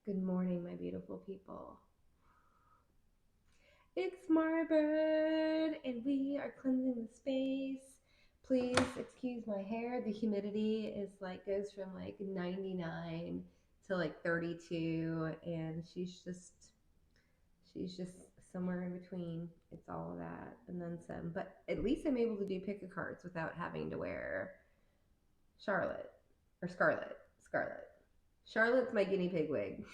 Good morning, my beautiful people. It's Marbird, and we are cleansing the space. Please excuse my hair. The humidity is goes from 99 to 32, and she's just somewhere in between. It's all of that and then some. But at least I'm able to do pick a cards without having to wear Charlotte or Scarlet. Scarlet. Charlotte's my guinea pig wig.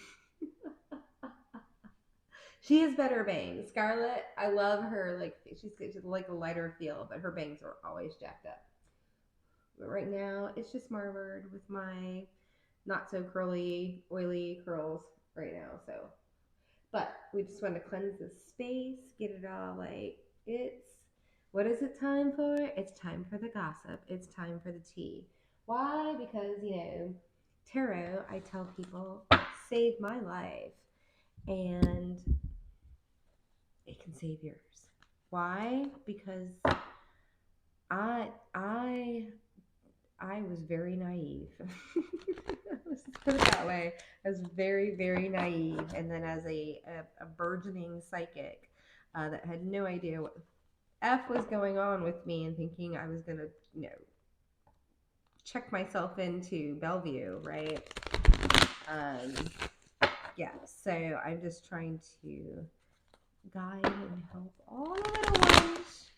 She has better bangs. Scarlett, I love her. She's like a lighter feel, but her bangs are always jacked up. But right now, it's just Marward with my not so curly, oily curls right now. So, but we just want to cleanse the space, get it all it's. What is it time for? It's time for the gossip. It's time for the tea. Why? Because tarot. I tell people saved my life, and it can save yours. Why? Because I I I was very naive. Let's put it that way. I was very, very naive, and then as a burgeoning psychic that had no idea what the f was going on with me, and thinking I was gonna, check myself into Bellevue, right? Um, yeah. So I'm just trying to guide and help all the little ones.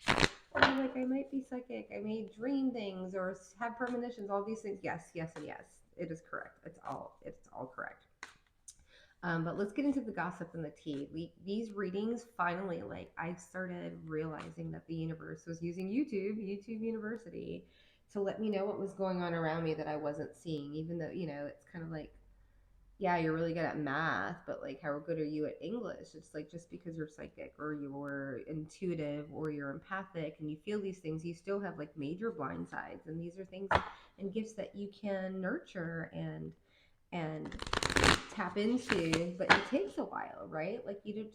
I might be psychic. I may dream things or have premonitions. All these things. Yes, yes, and yes. It is correct. It's all correct. But let's get into the gossip and the tea. These readings finally, I started realizing that the universe was using YouTube University, to let me know what was going on around me that I wasn't seeing. Even though it's kind of yeah, you're really good at math, but how good are you at English? It's just because you're psychic or you're intuitive or you're empathic and you feel these things, you still have major blind sides. And these are things and gifts that you can nurture and tap into, but it takes a while, right?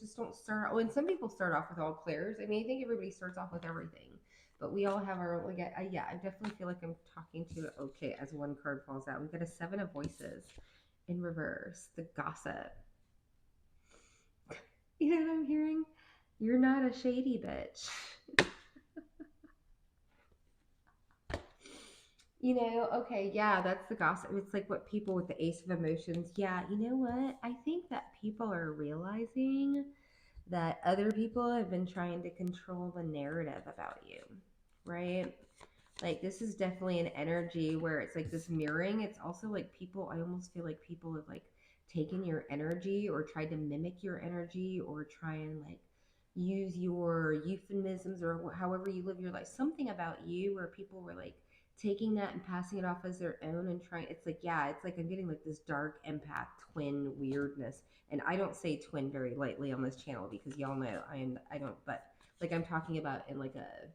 Just don't start. Oh, and some people start off with all clears. I mean, I think everybody starts off with everything, but we all have our yeah. I definitely feel like I'm talking to okay. As one card falls out, we've got a Seven of Voices in reverse, the gossip. You know what I'm hearing? You're not a shady bitch. Okay, yeah, that's the gossip. It's like what people with the Ace of Emotions. Yeah, you know what? I think that people are realizing that other people have been trying to control the narrative about you, right? This is definitely an energy where it's this mirroring. It's also people, I almost feel like people have taken your energy or tried to mimic your energy or try and use your euphemisms or however you live your life. Something about you where people were taking that and passing it off as their own and trying. It's yeah, it's I'm getting this dark empath twin weirdness. And I don't say twin very lightly on this channel because y'all know I don't, but I'm talking about in like a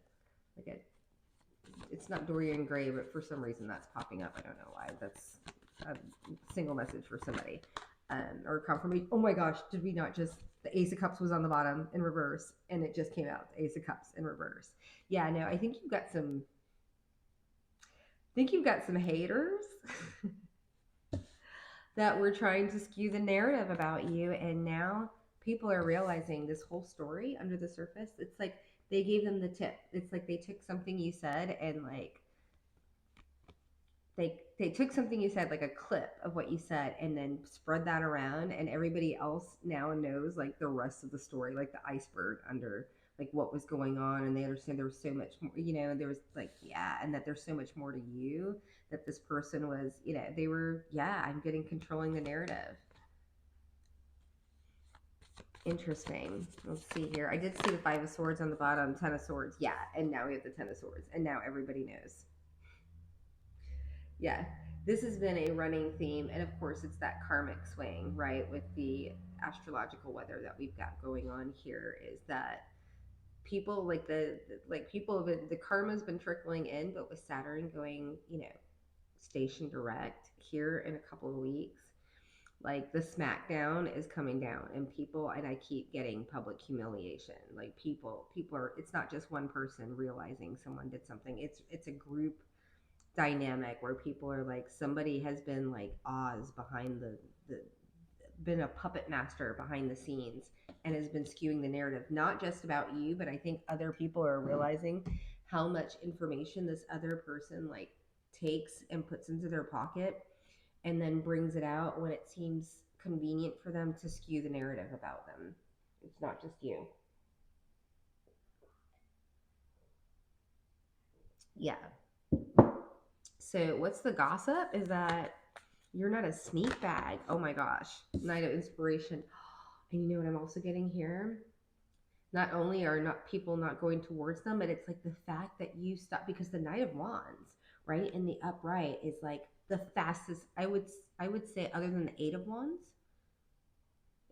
it's not Dorian Gray, but for some reason that's popping up. I don't know why. That's a single message for somebody. Or confirmation. Oh my gosh, did we not just, the Ace of Cups was on the bottom in reverse and it just came out, the Ace of Cups in reverse. Yeah, no, I think you've got some haters that were trying to skew the narrative about you, and now people are realizing this whole story under the surface. It's they gave them the tip. It's they took something you said and they took something you said, a clip of what you said, and then spread that around, and everybody else now knows the rest of the story, the iceberg under what was going on, and they understand there was so much more, there was yeah, and that there's so much more to you, that this person was, they were, yeah, I'm getting controlling the narrative. Interesting. Let's see here. I did see the Five of Swords on the bottom, Ten of Swords. Yeah, and now we have the Ten of Swords, and now everybody knows. Yeah, this has been a running theme, and of course it's that karmic swing, right? With the astrological weather that we've got going on here, is that people people have been, the karma's been trickling in, but with Saturn going, station direct here in a couple of weeks, the smackdown is coming down, and people, and I keep getting public humiliation. People are, it's not just one person realizing someone did something. It's a group dynamic where people are somebody has been Oz behind been a puppet master behind the scenes and has been skewing the narrative, not just about you, but I think other people are realizing how much information this other person like takes and puts into their pocket and then brings it out when it seems convenient for them to skew the narrative about them. It's not just you. Yeah. So what's the gossip is that you're not a sneak bag. Oh my gosh. Knight of Inspiration. And you know what I'm also getting here? Not only are not people not going towards them, but it's like the fact that you stop, because the Knight of Wands, right, in the upright is like the fastest. I would say, other than the Eight of Wands,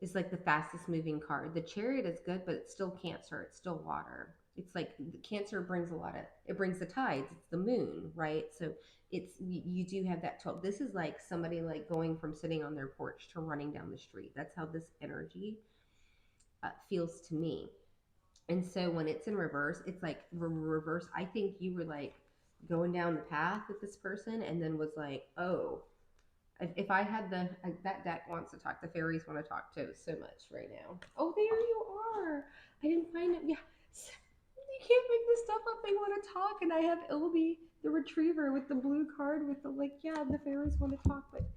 is like the fastest moving card. The Chariot is good, but it's still Cancer. It's still water. It's like Cancer brings a lot of, it brings the tides. It's the moon, right? So it's, you do have that 12. This is like somebody like going from sitting on their porch to running down the street. That's how this energy feels to me. And so when it's in reverse, it's like reverse. I think you were like going down the path with this person and then was like, oh, if I had that deck wants to talk, the fairies want to talk to so much right now. Oh, there you are. I didn't find it. Yeah. You can't make this stuff up. They want to talk. And I have Ilby, the retriever with the blue card with the like, yeah, the fairies want to talk. But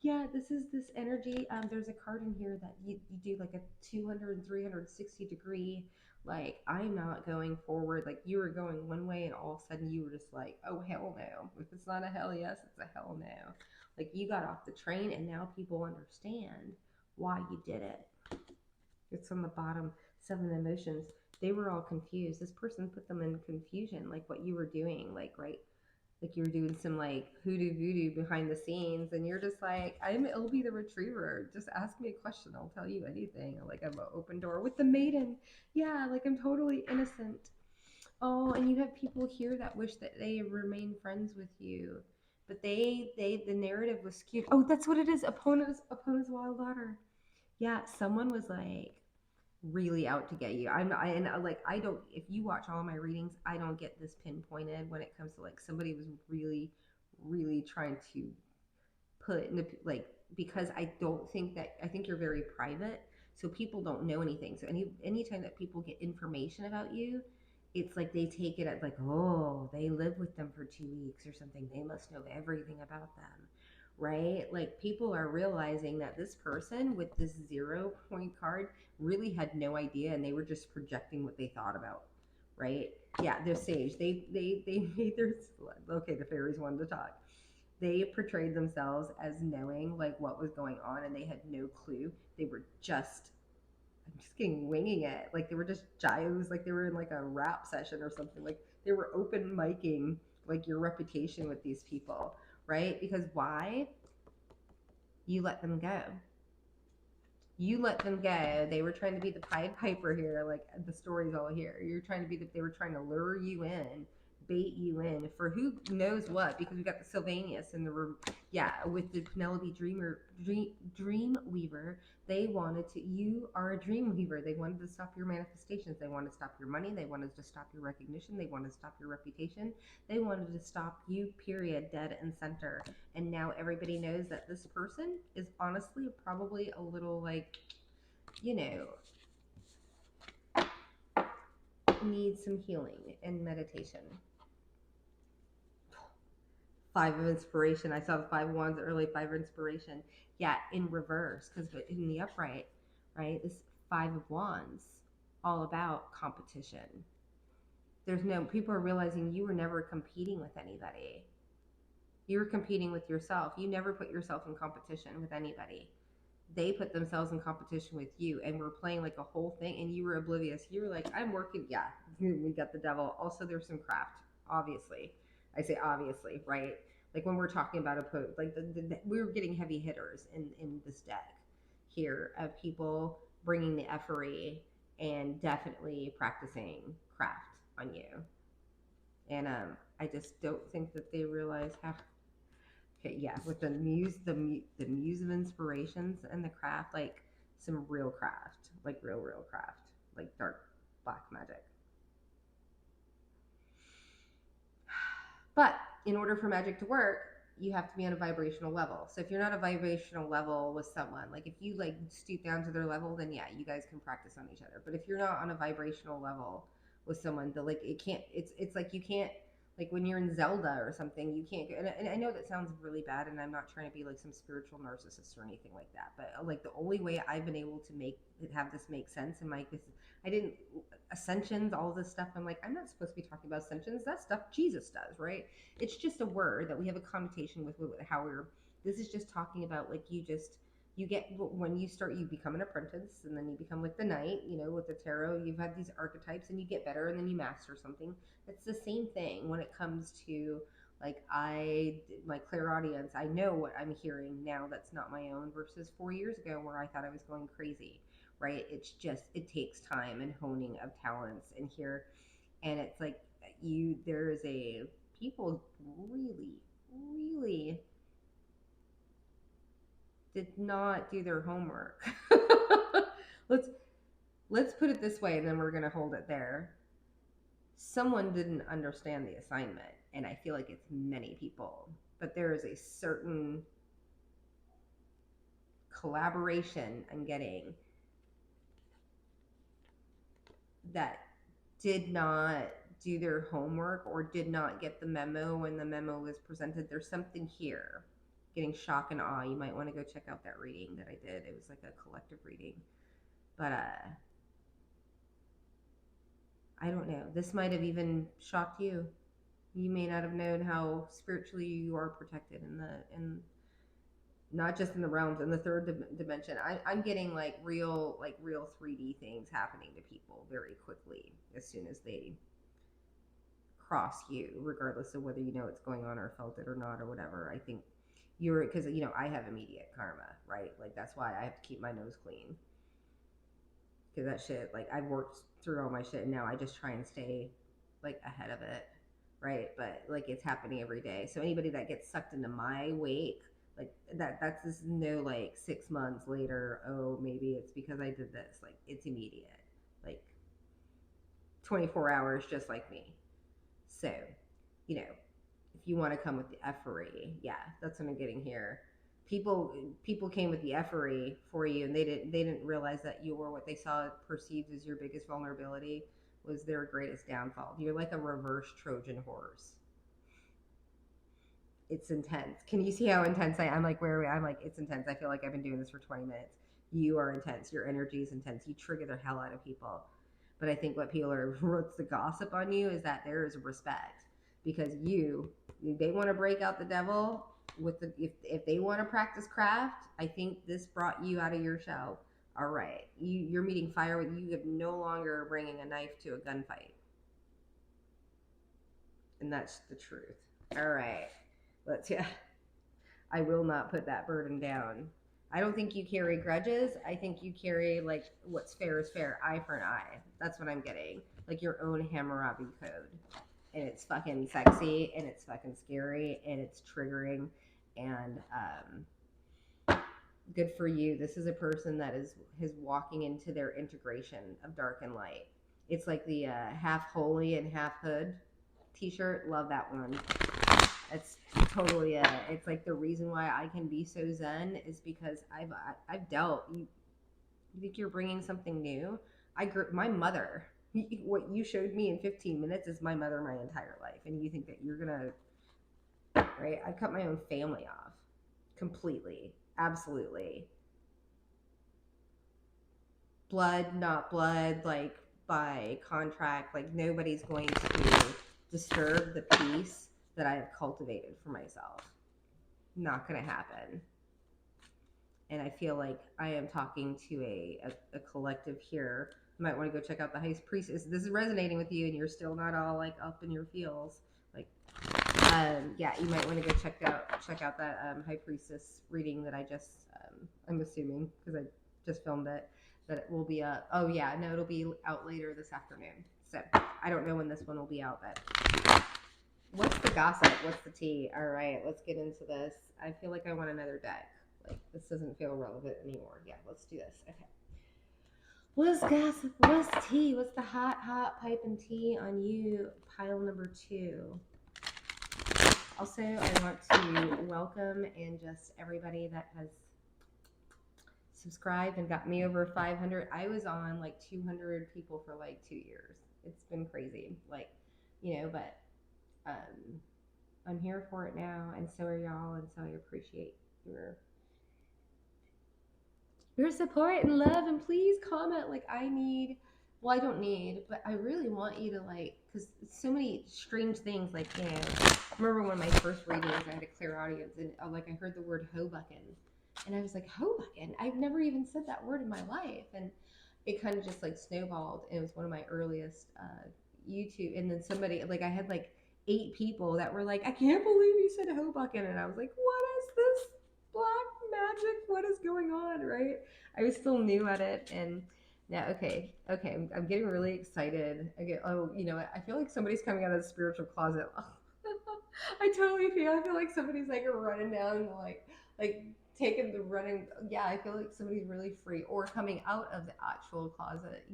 yeah, this is this energy. There's a card in here that you do like a 200 and 360 degree. Like, I'm not going forward. Like, you were going one way, and all of a sudden you were just like, oh, hell no. If it's not a hell yes, it's a hell no. Like, you got off the train, and now people understand why you did it. It's on the bottom, 7 emotions. They were all confused. This person put them in confusion, like what you were doing, like, right? Like you were doing some like hoodoo voodoo behind the scenes, and you're just like, I'll be the retriever. Just ask me a question, I'll tell you anything. Like, I'm an open door with the maiden. Yeah, like I'm totally innocent. Oh, and you have people here that wish that they remain friends with you, but the narrative was skewed. Oh, that's what it is. Opponent's wild daughter. Yeah, someone was like really out to get you. I don't, if you watch all my readings, I don't get this pinpointed when it comes to like somebody was really, really trying to put in the, like, because I think you're very private. So people don't know anything. So anytime that people get information about you, it's like they take it as like, oh, they live with them for 2 weeks or something. They must know everything about them, right? Like people are realizing that this person with this 0 point card really had no idea, and they were just projecting what they thought about, right? Yeah, they're sage. They made their, okay. The fairies wanted to talk. They portrayed themselves as knowing like what was going on, and they had no clue. They were just, I'm just kidding, winging it. Like they were just gyos, like they were in like a rap session or something. Like they were open micing like your reputation with these people, right? Because why? You let them go. You let them go. They were trying to be the Pied Piper here, like the story's all here. You're trying to be they were trying to lure you in, bait you in for who knows what, because we got the Sylvanus and the, yeah, with the Penelope Dream Weaver. They wanted to, you are a dream weaver. They wanted to stop your manifestations. They wanted to stop your money. They wanted to stop your recognition. They wanted to stop your reputation. They wanted to stop you, period, dead and center. And now everybody knows that this person is honestly probably a little like, you know, needs some healing and meditation. 5 of Inspiration. I saw the 5 of Wands early, 5 of Inspiration. Yeah, in reverse, because in the upright, right, this 5 of Wands, all about competition. There's no, people are realizing you were never competing with anybody. You were competing with yourself. You never put yourself in competition with anybody. They put themselves in competition with you, and we're playing like a whole thing, and you were oblivious. You were like, I'm working. Yeah, we got the devil. Also, there's some craft, obviously. I say obviously, right? Like when we're talking about like we were getting heavy hitters in this deck here of people bringing the effery and definitely practicing craft on you. And I just don't think that they realize how. Okay, yeah, with the muse of inspirations and the craft, like some real craft, like real craft, like dark black magic. But in order for magic to work, you have to be on a vibrational level. So if you're not a vibrational level with someone, like if you like stoop down to their level, then yeah, you guys can practice on each other. But if you're not on a vibrational level with someone, the like it can't. It's like you can't, like when you're in Zelda or something, you can't. And I know that sounds really bad, and I'm not trying to be like some spiritual narcissist or anything like that. But like the only way I've been able to have this make sense in my I didn't ascensions, all this stuff. I'm like, I'm not supposed to be talking about ascensions. That stuff Jesus does, right? It's just a word that we have a connotation with how we're. This is just talking about like you get when you start, you become an apprentice, and then you become like the knight. You know, with the tarot, you've had these archetypes, and you get better, and then you master something. It's the same thing when it comes to like my clairaudience. I know what I'm hearing now that's not my own versus 4 years ago where I thought I was going crazy, right? It's just, it takes time and honing of talents in here. And it's like there's a people really did not do their homework. let's put it this way, and then we're going to hold it there. Someone didn't understand the assignment, and I feel like it's many people, but there is a certain collaboration I'm getting that did not do their homework or did not get the memo when the memo was presented. There's something here. Getting shock and awe. You might want to go check out that reading that I did. It was like a collective reading. But I don't know. This might have even shocked you. You may not have known how spiritually you are protected in not just in the realms, in the third dimension. I'm getting like real 3D things happening to people very quickly as soon as they cross you, regardless of whether you know what's going on or felt it or not or whatever. I think because I have immediate karma, right? Like that's why I have to keep my nose clean, because that shit, like I've worked through all my shit, and now I just try and stay like ahead of it, right? But like it's happening every day. So anybody that gets sucked into my wake, like that's just no like 6 months later, oh maybe it's because I did this. Like it's immediate, like 24 hours, just like me. So if you want to come with the effery, yeah, that's what I'm getting here. People came with the effery for you, and they didn't realize that what they saw perceived as your biggest vulnerability was their greatest downfall. You're like a reverse Trojan horse. It's intense. Can you see how intense I'm like, where I'm like, it's intense. I feel like I've been doing this for 20 minutes. You are intense. Your energy is intense. You trigger the hell out of people. But I think what people what's the gossip on you is that there is respect, because they want to break out the devil with if they want to practice craft. I think this brought you out of your shell. All right, you're meeting fire with you. Have no longer bringing a knife to a gunfight, and that's the truth. All right, I will not put that burden down. I don't think you carry grudges. I think you carry like what's fair is fair, eye for an eye. That's what I'm getting. Like your own Hammurabi code. And it's fucking sexy, and it's fucking scary, and it's triggering, and good for you. This is a person that is walking into their integration of dark and light. It's like the half holy and half hood t-shirt. Love that one. It's totally it's like the reason why I can be so zen is because I've dealt. You think you're bringing something new? My mother. What you showed me in 15 minutes is my mother my entire life, and you think that you're gonna, right? I cut my own family off completely, absolutely. Blood, not blood, like by contract. Like nobody's going to disturb the peace that I have cultivated for myself. Not gonna happen. And I feel like I am talking to a collective here. You might want to go check out the High Priestess. This is resonating with you, and you're still not all like up in your feels. Like, yeah, you might want to go check out that High Priestess reading that I just. I'm assuming because I just filmed it, that it will be oh yeah, no, it'll be out later this afternoon. So I don't know when this one will be out, but what's the gossip? What's the tea? All right, let's get into this. I feel like I want another deck. Like this doesn't feel relevant anymore. Yeah, let's do this. Okay. What's gossip? What's tea? What's the hot pipe and tea on you? Pile number 2. Also, I want to welcome and just everybody that has subscribed and got me over 500. I was on like 200 people for like 2 years. It's been crazy. Like, but um, I'm here for it now, and so are y'all, and so I appreciate your support and love. And please comment. Like, well, I don't need, but I really want you to, like, because so many strange things. Like, I remember one of my first readings, I had a clear audience, and like I heard the word hobucking, and I was like, hobucking? I've never even said that word in my life, and it kind of just like snowballed. And it was one of my earliest YouTube, and then somebody, like, I had like 8 people that were like, I can't believe you said hobucking, and I was like, what is this black magic? What is going on, right? I was still new at it, and now, okay, I'm getting really excited. I feel like somebody's coming out of the spiritual closet. I feel like somebody's like running down, like taking the running. Yeah, I feel like somebody's really free or coming out of the actual closet.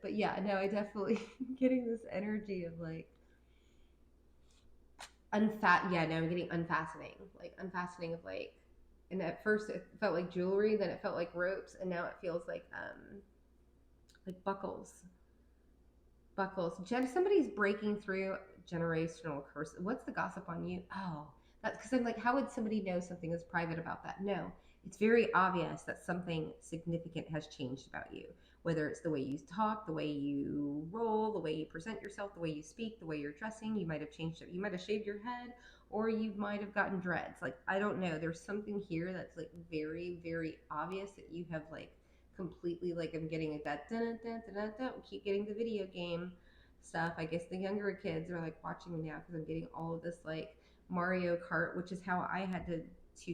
But yeah, no, I definitely getting this energy of like yeah, no, I'm getting unfastening of like, and at first it felt like jewelry, then it felt like ropes, and now it feels like buckles. Somebody's breaking through generational curse. What's the gossip on you? Oh, that's because I'm like, how would somebody know something is private about that? No, it's very obvious that something significant has changed about you. Whether it's the way you talk, the way you roll, the way you present yourself, the way you speak, the way you're dressing, you might have changed it. You might have shaved your head, or you might have gotten dreads. Like, I don't know. There's something here that's like very, very obvious that you have like completely, like, I'm getting that dun, dun, dun, dun, dun, keep getting the video game stuff. I guess the younger kids are like watching me now because I'm getting all of this like Mario Kart, which is how I had to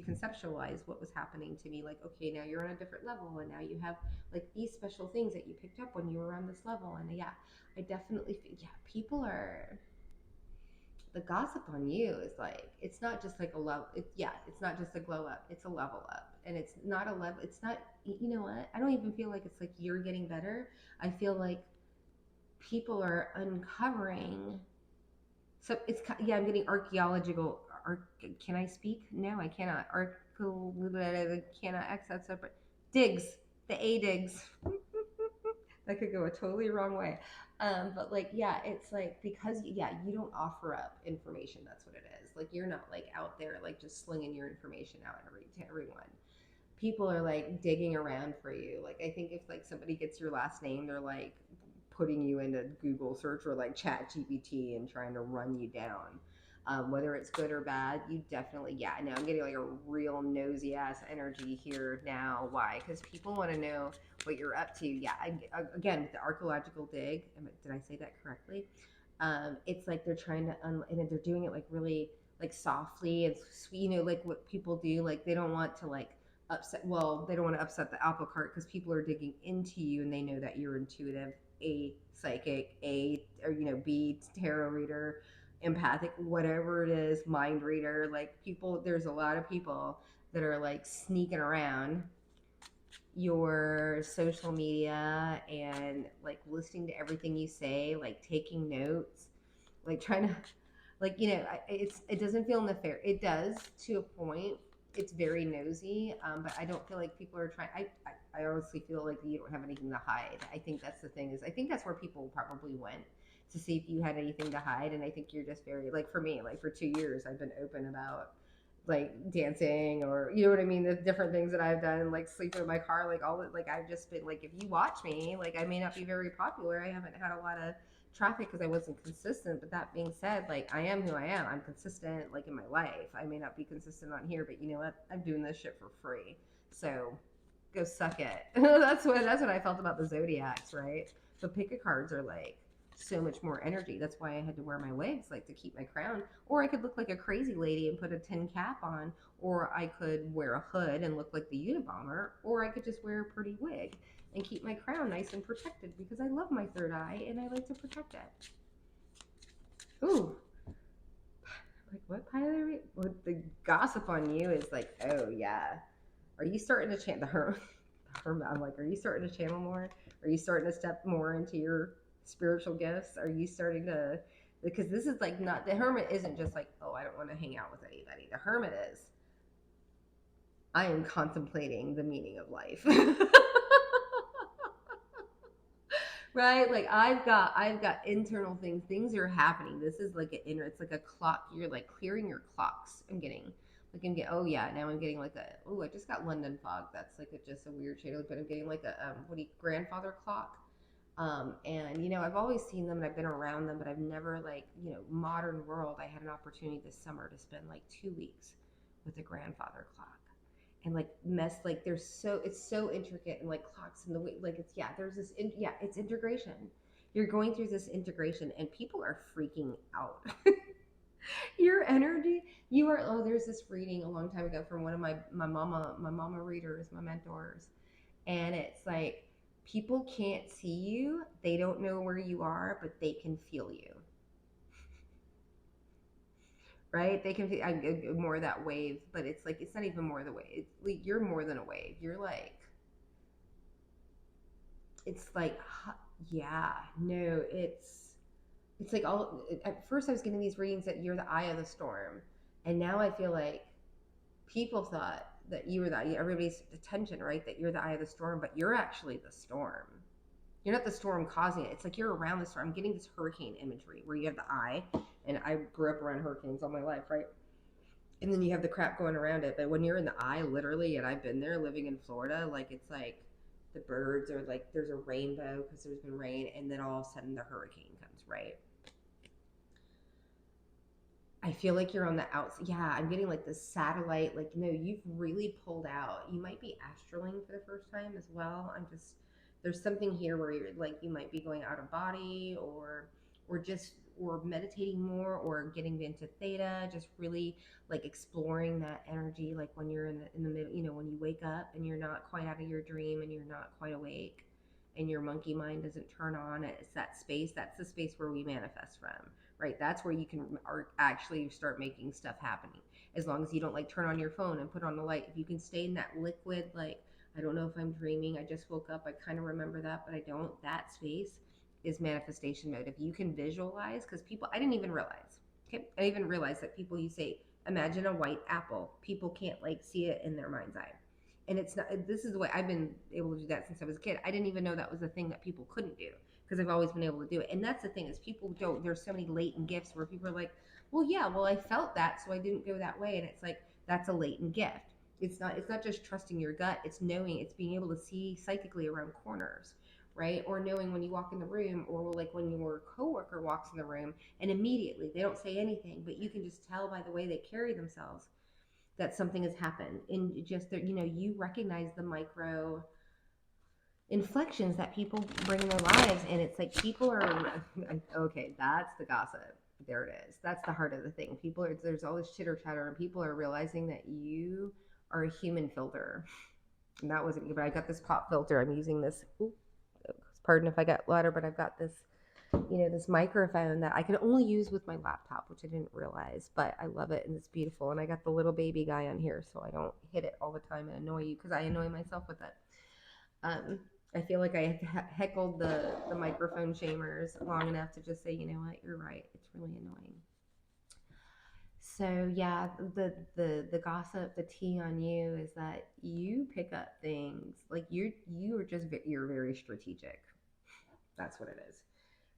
conceptualize what was happening to me. Like, okay, now you're on a different level, and now you have like these special things that you picked up when you were on this level. And yeah, I definitely feel, yeah, people are, the gossip on you is like, it's not just like a level. It's not just a glow up. It's a level up, and it's not a level. It's not. You know what? I don't even feel like it's like you're getting better. I feel like people are uncovering. So it's, yeah. I'm getting archaeological. Can I speak? No, I cannot. Cannot access separate digs. The A digs. That could go a totally wrong way. But like, yeah, it's like, because yeah, you don't offer up information. That's what it is. Like, you're not like out there like just slinging your information out to everyone. People are like digging around for you. Like, I think if like somebody gets your last name, they're like putting you into Google search or like Chat GPT and trying to run you down. Whether it's good or bad, you definitely, yeah, I know I'm getting like a real nosy ass energy here now. Why? Because people want to know what you're up to. Yeah, again, the archaeological dig, did I say that correctly? It's like they're trying to, and they're doing it like really like softly and sweet, like what people do. Like, they don't want to like they don't want to upset the apple cart, because people are digging into you and they know that you're intuitive, A, psychic, or B, tarot reader, empathic, whatever it is, mind reader. Like, people, there's a lot of people that are like sneaking around your social media and like listening to everything you say, like taking notes, like trying to, like, it doesn't feel nefarious. It does, to a point. It's very nosy, but I don't feel like people are trying. I honestly feel like you don't have anything to hide. I think that's the thing, is I think that's where people probably went to see if you had anything to hide. And I think you're just very, like, for me, like for 2 years I've been open about like dancing, or you know what I mean, the different things that I've done, like sleeping in my car, like all that. Like, I've just been like, if you watch me, like, I may not be very popular. I haven't had a lot of traffic because I wasn't consistent. But that being said, like, I am who I am. I'm consistent, like, in my life. I may not be consistent on here, but you know what? I'm doing this shit for free. So go suck it. That's what I felt about the zodiacs, right? The pick a cards are like so much more energy. That's why I had to wear my wigs, like, to keep my crown. Or I could look like a crazy lady and put a tin cap on, or I could wear a hood and look like the Unabomber, or I could just wear a pretty wig and keep my crown nice and protected, because I love my third eye and I like to protect it. Ooh. Like, what pile are we? What the gossip on you is like, oh yeah. Are you starting to chant the hermit? I'm like, are you starting to channel more? Are you starting to step more into your spiritual gifts? Are you starting to Because this is like not, the hermit isn't just like, oh, I don't want to hang out with anybody. The hermit is, I am contemplating the meaning of life. Right? Like I've got internal things are happening. This is like an inner, it's like a clock. You're like clearing your clocks. Oh yeah, now I'm getting like I just got London fog. That's like just a weird shade, but I'm getting like a grandfather clock. And I've always seen them and I've been around them, but I've never, like, modern world. I had an opportunity this summer to spend like 2 weeks with a grandfather clock, and like like it's so intricate, and like clocks in the way, like there's it's integration. You're going through this integration and people are freaking out. Your energy, there's this reading a long time ago from one of my mama readers, my mentors, and it's like, people can't see you, they don't know where you are, but they can feel you. Right? They can feel more of that wave, but it's like, it's not even more of the wave. It's like, you're more than a wave. You're like, it's like, yeah, no, it's like, all at first I was getting these readings that you're the eye of the storm, and now I feel like people thought that you were everybody's attention, right? That you're the eye of the storm, but you're actually the storm. You're not the storm causing it. It's like you're around the storm. I'm getting this hurricane imagery where you have the eye, and I grew up around hurricanes all my life, right? And then you have the crap going around it. But when you're in the eye, literally, and I've been there living in Florida, like, it's like the birds are like, there's a rainbow because there's been rain, and then all of a sudden the hurricane comes, right? I feel like you're on the outside. Yeah, I'm getting like this satellite. Like, no, you've really pulled out. You might be astraling for the first time as well. There's something here where you're like, you might be going out of body, or meditating more, or getting into theta, just really like exploring that energy. Like when you're in the middle, when you wake up and you're not quite out of your dream and you're not quite awake, and your monkey mind doesn't turn on. It's that space. That's the space where we manifest from, right? That's where you can actually start making stuff happening. As long as you don't like turn on your phone and put on the light. If you can stay in that liquid, like, I don't know if I'm dreaming, I just woke up, I kind of remember that, but I don't. That space is manifestation mode. If you can visualize, because people, I didn't even realize. Okay, I didn't even realize that people, you say, imagine a white apple. People can't like see it in their mind's eye. And it's not, this is the way I've been able to do that since I was a kid. I didn't even know that was a thing that people couldn't do, because I've always been able to do it. And that's the thing, is people don't, there's so many latent gifts where people are like, well, yeah, well, I felt that, so I didn't go that way. And it's like, that's a latent gift. It's not just trusting your gut. It's knowing, it's being able to see psychically around corners, right? Or knowing when you walk in the room, or like when your coworker walks in the room and immediately they don't say anything, but you can just tell by the way they carry themselves that something has happened. And just that, you recognize the micro inflections that people bring in their lives. And it's like, people are okay, that's the gossip. There it is. That's the heart of the thing. There's all this chitter chatter, and people are realizing that you are a human filter. And that wasn't, but I got this pop filter. I'm using this. Ooh, pardon if I got louder, but I've got this, this microphone that I can only use with my laptop, which I didn't realize, but I love it and it's beautiful. And I got the little baby guy on here so I don't hit it all the time and annoy you, because I annoy myself with it. I feel like I heckled the microphone shamers long enough to just say, you know what, you're right. It's really annoying. So yeah, the gossip, the tea on you is that you pick up things, like you're very strategic. That's what it is.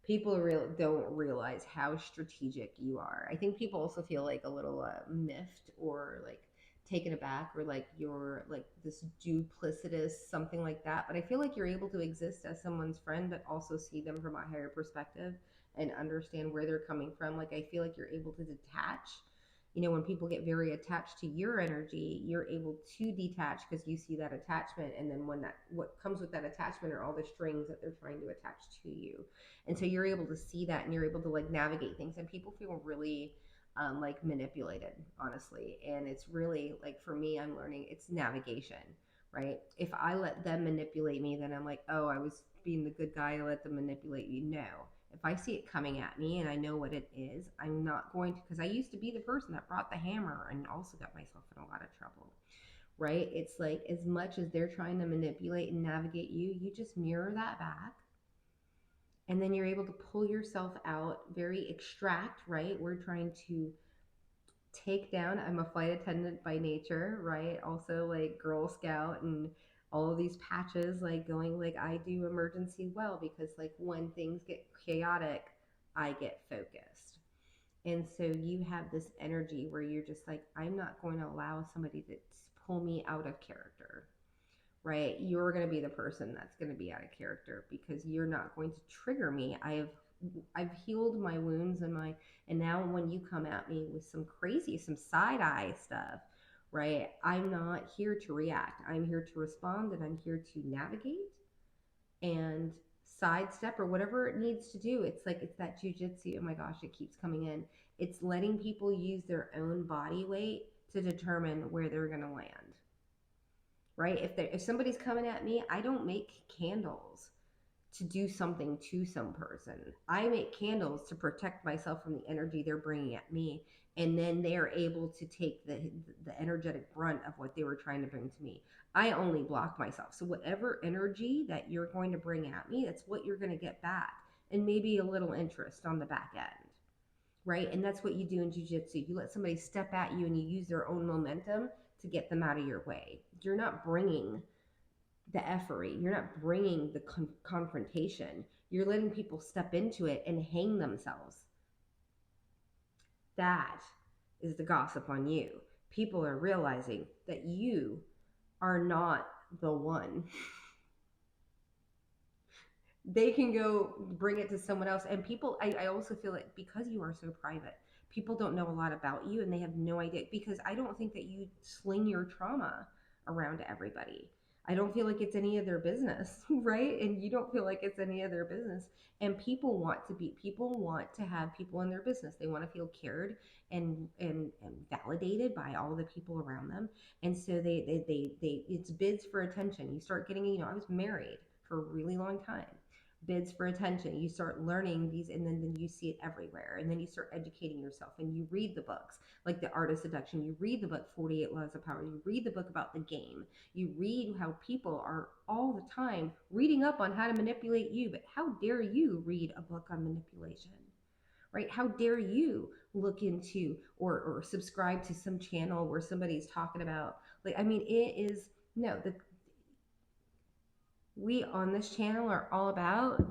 People don't realize how strategic you are. I think people also feel like a little miffed, or like taken aback, or like you're like this duplicitous, something like that. But I feel like you're able to exist as someone's friend, but also see them from a higher perspective and understand where they're coming from. Like, I feel like you're able to detach. When people get very attached to your energy, you're able to detach because you see that attachment. And then what comes with that attachment are all the strings that they're trying to attach to you. And so you're able to see that, and you're able to like navigate things. And people feel really like manipulated, honestly. And it's really like, for me, I'm learning it's navigation, right? If I let them manipulate me, then I'm like, oh, I was being the good guy, I let them manipulate you. No. If I see it coming at me and I know what it is, I'm not going to, because I used to be the person that brought the hammer and also got myself in a lot of trouble, right? It's like, as much as they're trying to manipulate and navigate you, you just mirror that back And then you're able to pull yourself out, very extract, right? We're trying to take down. I'm a flight attendant by nature, right? Also like Girl Scout and all of these patches, like going like I do emergency well, because like when things get chaotic, I get focused. And so you have this energy where you're just like, I'm not going to allow somebody to pull me out of character, right? You're going to be the person that's going to be out of character because you're not going to trigger me. I've healed my wounds and now when you come at me with some crazy, some side eye stuff, right? I'm not here to react. I'm here to respond, and I'm here to navigate and sidestep or whatever it needs to do. It's like, it's that jujitsu. Oh my gosh, it keeps coming in. It's letting people use their own body weight to determine where they're going to land, right? If somebody's coming at me, I don't make candles to do something to some person. I make candles to protect myself from the energy they're bringing at me, and then they are able to take the energetic brunt of what they were trying to bring to me. I only block myself. So whatever energy that you're going to bring at me, that's what you're going to get back, and maybe a little interest on the back end, right? And that's what you do in jiu-jitsu. You let somebody step at you and you use their own momentum to get them out of your way. You're not bringing the effery. You're not bringing the confrontation. You're letting people step into it and hang themselves. That is the gossip on you. People are realizing that you are not the one. They can go bring it to someone else. And people, I also feel like because you are so private, people don't know a lot about you and they have no idea, because I don't think that you sling your trauma around to everybody. I don't feel like it's any of their business, right? And you don't feel like it's any of their business. And people want to have people in their business. They want to feel cared and validated by all the people around them. And so they it's bids for attention. You start getting, I was married for a really long time. Bids for attention. You start learning these, and then you see it everywhere, and then you start educating yourself, and you read the books like The Art of Seduction. You read the book 48 Laws of Power. You read the book about the game. You read how people are all the time reading up on how to manipulate you. But how dare you read a book on manipulation, right? How dare you look into or subscribe to some channel where somebody's talking about, like, I mean, it is, no, we on this channel are all about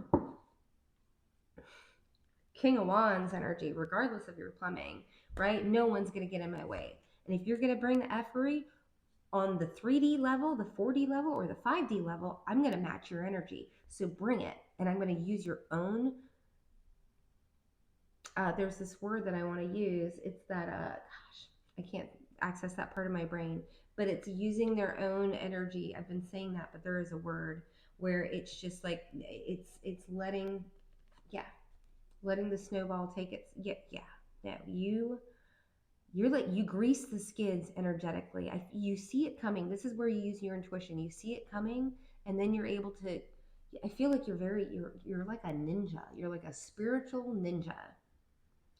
King of Wands energy, regardless of your plumbing, right? No one's going to get in my way. And if you're going to bring the effery on the 3D level, the 4D level, or the 5D level, I'm going to match your energy. So bring it. And I'm going to use your own. There's this word that I want to use. It's that, I can't access that part of my brain, but it's using their own energy. I've been saying that, but there is a word where it's just like, it's letting, yeah, letting the snowball take its, yeah. No, you grease the skids energetically. You see it coming. This is where you use your intuition. You see it coming, and then you're able to, I feel like you're like a ninja. You're like a spiritual ninja.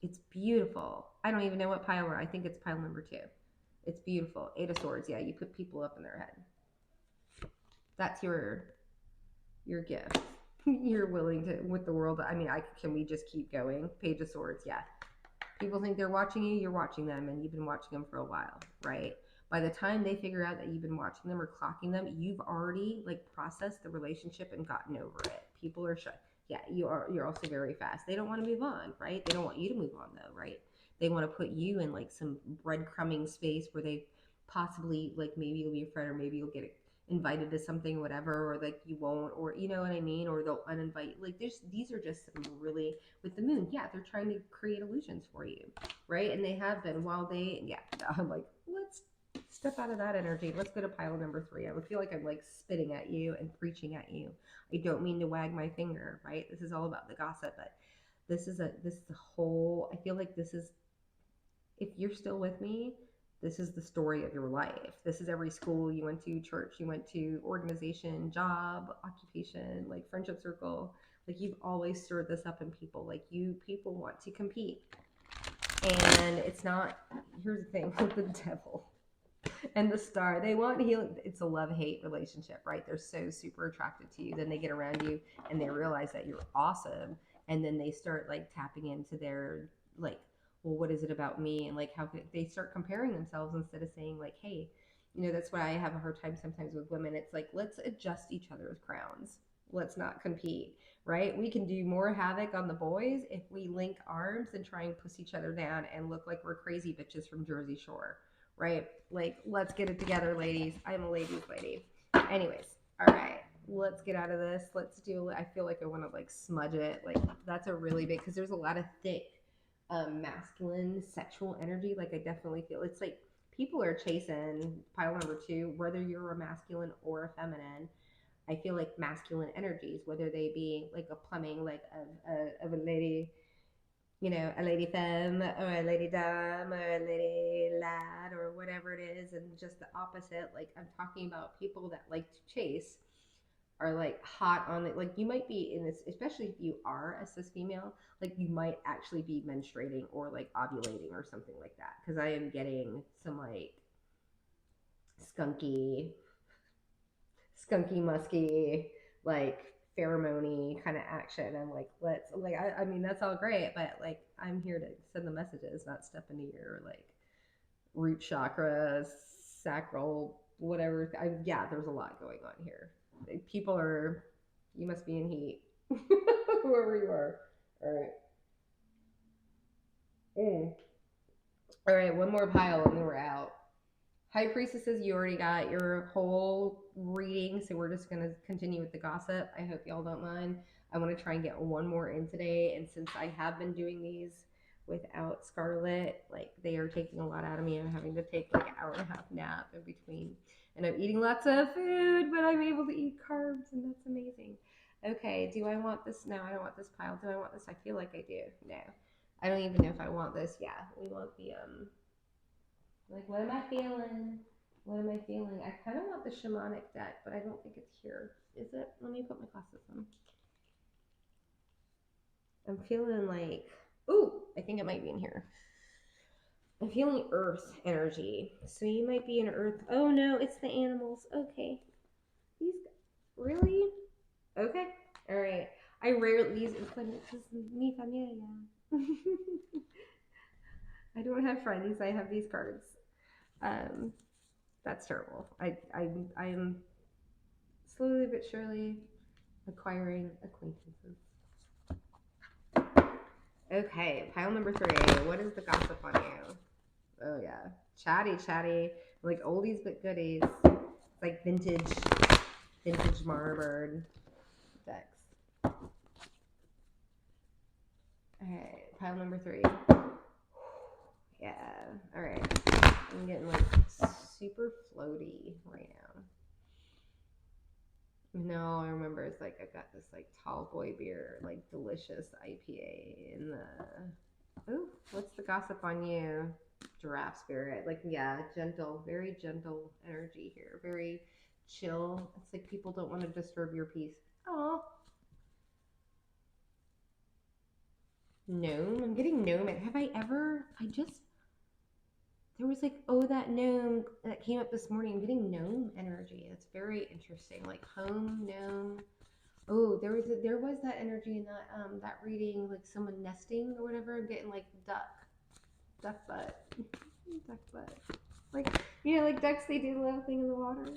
It's beautiful. I don't even know what pile we're. I think it's pile number 2. It's beautiful. 8 of Swords. Yeah, you put people up in their head. That's your gift. You're willing to, with the world. I mean, can we just keep going? Page of Swords. Yeah. People think they're watching you. You're watching them, and you've been watching them for a while, right? By the time they figure out that you've been watching them or clocking them, you've already like processed the relationship and gotten over it. People are shy. Yeah, you're also very fast. They don't want to move on, right? They don't want you to move on though, right? They want to put you in like some breadcrumbing space where they possibly, like, maybe you'll be a friend, or maybe you'll get invited to something or whatever, or like you won't, or you know what I mean, or they'll uninvite. Like these are just some really, with the moon, yeah, they're trying to create illusions for you, right? And they have been, while they, yeah, I'm like, let's step out of that energy. Let's go to pile number 3. I would feel like I'm like spitting at you and preaching at you. I don't mean to wag my finger, right? This is all about the gossip, but this is a whole, I feel like this is, if you're still with me, this is the story of your life. This is every school you went to, church you went to, organization, job, occupation, like friendship circle. Like, you've always stirred this up in people. Like, people want to compete. And it's not, here's the thing with the devil. And the star, they want healing. It's a love-hate relationship, right? They're so super attracted to you. Then they get around you and they realize that you're awesome. And then they start like tapping into their like, well, what is it about me? And like, how could they start comparing themselves instead of saying like, hey, that's why I have a hard time sometimes with women. It's like, let's adjust each other's crowns. Let's not compete, right? We can do more havoc on the boys if we link arms and try and push each other down and look like we're crazy bitches from Jersey Shore, right? Like, let's get it together, ladies. I'm a ladies' lady. Anyways, all right, let's get out of this. Let's do, I feel like I want to like smudge it. Like, that's a really big, because there's a lot of thick masculine sexual energy. Like, I definitely feel it's like people are chasing pile number 2, whether you're a masculine or a feminine. I feel like masculine energies, whether they be like a plumbing, like of a lady, a lady femme or a lady dame or a lady lad or whatever it is, and just the opposite. Like, I'm talking about people that like to chase, are like hot on it. Like, you might be in this, especially if you are a cis female, like you might actually be menstruating or like ovulating or something like that. Because I am getting some like skunky, musky, like pheromone kind of action. I'm like, let's like, I mean, that's all great, but like, I'm here to send the messages, not step into your like root chakra, sacral, whatever. Yeah, there's a lot going on here. People are, you must be in heat, whoever you are. All right. All right, one more pile and then we're out. High Priestesses, you already got your whole reading, so we're just going to continue with the gossip. I hope y'all don't mind. I want to try and get one more in today, and since I have been doing these without Scarlet, like, they are taking a lot out of me. I'm having to take like an hour and a half nap in between, and I'm eating lots of food, but I'm able to eat carbs, and that's amazing. Okay, do I want this? No, I don't want this pile. Do I want this? I feel like I do. No, I don't even know if I want this. Yeah, we want the like, what am I feeling? What am I feeling? I kind of want the shamanic deck, but I don't think it's here. Is it? Let me put my glasses on. I'm feeling like, ooh, I think it might be in here. I'm feeling earth energy. So you might be an earth. Oh no, it's the animals. Okay. These, really? Okay. All right. I rarely, these, this is mi familia. I don't have friends. I have these cards. That's terrible. I am slowly but surely acquiring acquaintances. Okay, pile number 3. What is the gossip on you? Oh yeah, chatty, like oldies but goodies. It's like vintage Marbird decks. All right, pile number 3. Yeah. All right. I'm getting like super floaty right now. No, I remember it's like I've got this like tall boy beer, like delicious IPA in the. Oh, what's the gossip on you? Giraffe spirit. Like, yeah, gentle, very gentle energy here. Very chill. It's like people don't want to disturb your peace. Oh. Gnome. I'm getting gnome. Have I ever? There was like, oh, that gnome that came up this morning. I'm getting gnome energy. That's very interesting. Like home gnome. Oh, there was that energy in that reading, like someone nesting or whatever. I'm getting like duck butt, duck butt. Like, like ducks, they do the little thing in the water.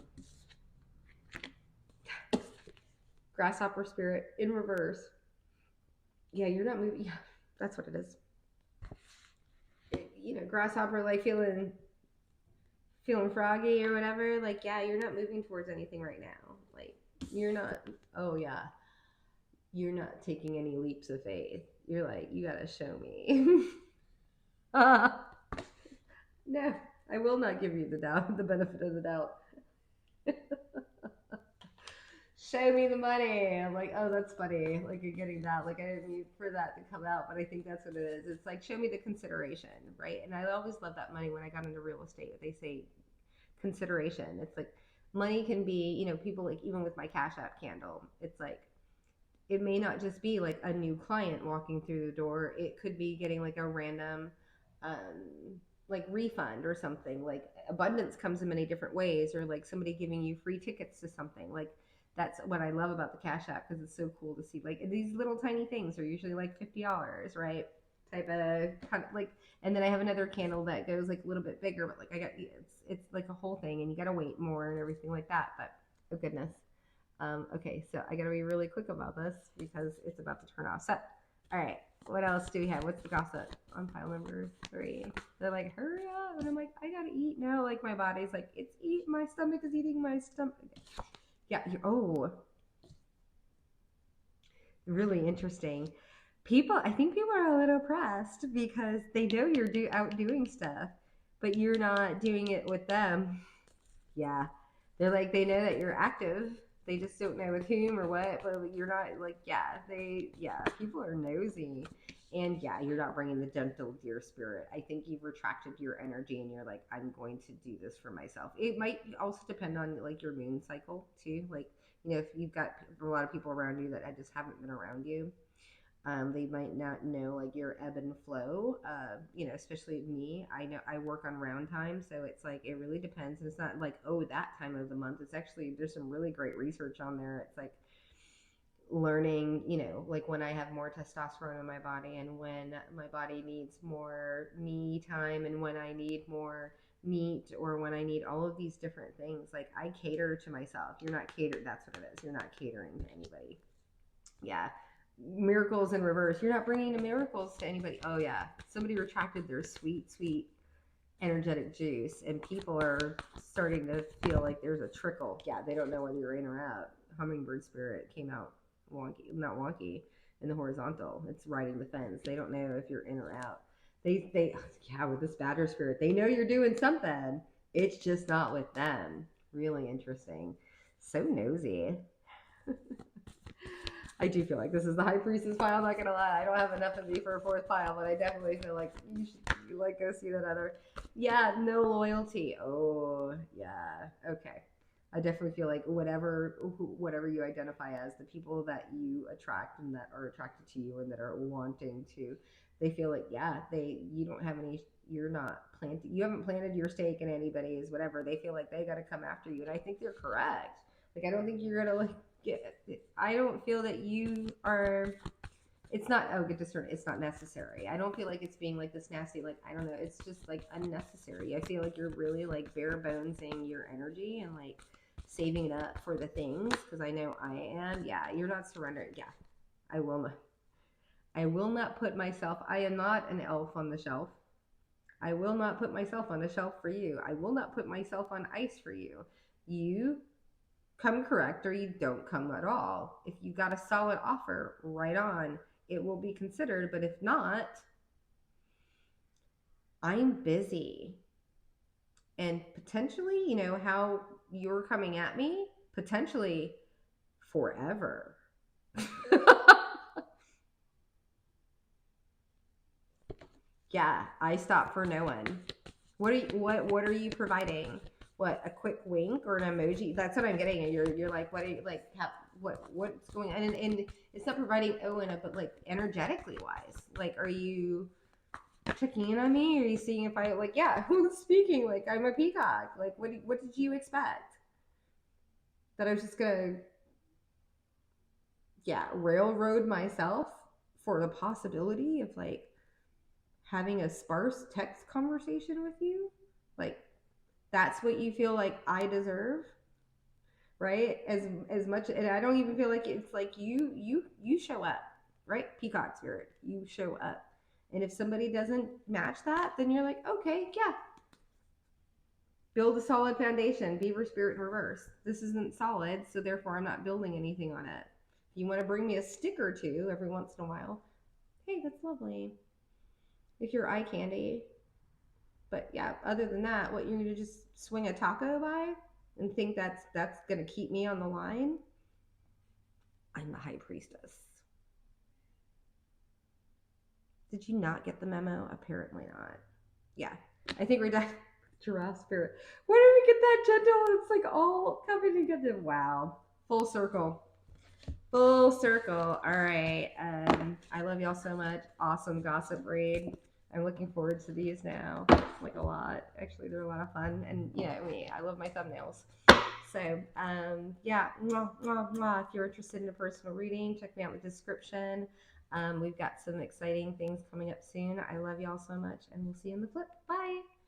Grasshopper spirit in reverse. Yeah, you're not moving. Yeah, that's what it is. Grasshopper, like feeling froggy or whatever. Like, yeah, you're not moving towards anything right now. Like, you're not. Oh yeah, you're not taking any leaps of faith. You're like, you gotta show me. No, I will not give you the benefit of the doubt. Show me the money. I'm like, oh, that's funny. Like, you're getting that. Like, I didn't mean for that to come out, but I think that's what it is. It's like, show me the consideration, right? And I always love that money when I got into real estate. They say consideration. It's like, money can be, people, like, even with my Cash App candle, it's like, it may not just be like a new client walking through the door. It could be getting like a random like refund or something. Like abundance comes in many different ways, or like somebody giving you free tickets to something. Like that's what I love about the Cash App, because it's so cool to see. Like these little tiny things are usually like $50, right? Type of like, and then I have another candle that goes like a little bit bigger, but like I got it's like a whole thing, and you got to wait more and everything like that. But oh goodness. Okay, so I got to be really quick about this because it's about to turn off. So, all right, what else do we have? What's the gossip on pile number 3? They're like, hurry up, and I'm like, I gotta eat now. Like my body's like, it's eat. My stomach is eating my stomach. Yeah. Oh, really interesting. I think people are a little pressed because they know you're out doing stuff, but you're not doing it with them. Yeah. They're like, they know that you're active. They just don't know with whom or what, but you're not like, people are nosy. And yeah, you're not bringing the gentle deer spirit. I think you've retracted your energy and you're like, I'm going to do this for myself. It might also depend on like your moon cycle too. Like, if you've got a lot of people around you that I just haven't been around you, they might not know like your ebb and flow. Especially me. I know I work on round time, so it's like it really depends. And it's not like, oh, that time of the month. It's actually, there's some really great research on there. It's like learning, like when I have more testosterone in my body, and when my body needs more me time, and when I need more meat, or when I need all of these different things. Like I cater to myself. You're not catered. That's what it is. You're not catering to anybody. Yeah. Miracles in reverse. You're not bringing the miracles to anybody. Oh yeah, somebody retracted their sweet, sweet energetic juice, and people are starting to feel like there's a trickle. Yeah, they don't know whether you're in or out. Hummingbird spirit came out wonky, not wonky, in the horizontal. It's riding the fence. They don't know if you're in or out. They yeah, with this badger spirit, they know you're doing something. It's just not with them. Really interesting. So nosy. I do feel like this is the high priestess pile. I'm not gonna lie, I don't have enough of me for a 4th pile, but I definitely feel like you should like go see that other. Yeah, no loyalty. Oh yeah, okay. I definitely feel like whatever you identify as, the people that you attract and that are attracted to you and that are wanting to, they feel like you don't have any. You're not planted. You haven't planted your stake in anybody's whatever. They feel like they got to come after you, and I think they're correct. Like I don't think you're gonna like I don't feel that you are. It's not. Oh, good discern. It's not necessary. I don't feel like it's being like this nasty. Like I don't know. It's just like unnecessary. I feel like you're really like bare bonesing your energy and like saving it up for the things, because I know I am. Yeah, you're not surrendering. Yeah, I will not. I will not put myself. I am not an elf on the shelf. I will not put myself on the shelf for you. I will not put myself on ice for you. You come correct, or you don't come at all. If you got a solid offer, right on, it will be considered. But if not, I'm busy. And potentially, how you're coming at me, potentially forever. Yeah, I stop for no one. What are you providing? What, a quick wink or an emoji? That's what I'm getting at. You're like, what are you like? What's going on? And it's not providing but like energetically wise. Like, are you checking in on me? Are you seeing if I like? Yeah, who's speaking? Like, I'm a peacock. Like, what did you expect? That I was just gonna railroad myself for the possibility of like having a sparse text conversation with you? Like, that's what you feel like I deserve, right? As much, and I don't even feel like it's like you show up, right? Peacock spirit, you show up. And if somebody doesn't match that, then you're like, okay, yeah, build a solid foundation. Beaver spirit in reverse. This isn't solid, so therefore I'm not building anything on it. If you want to bring me a stick or two every once in a while, hey, that's lovely. If you're eye candy. But yeah, other than that, what, you're gonna just swing a taco by and think that's gonna keep me on the line? I'm the high priestess. Did you not get the memo? Apparently not. Yeah, I think we're done. Giraffe spirit. Where did we get that gentle? It's like all coming together. Wow, full circle. Full circle. All right. I love y'all so much. Awesome gossip read. I'm looking forward to these now, like a lot. Actually, they're a lot of fun, and you know me, I love my thumbnails. So, yeah, mwah, mwah, mwah. If you're interested in a personal reading, check me out in the description. We've got some exciting things coming up soon. I love y'all so much, and we'll see you in the flip. Bye.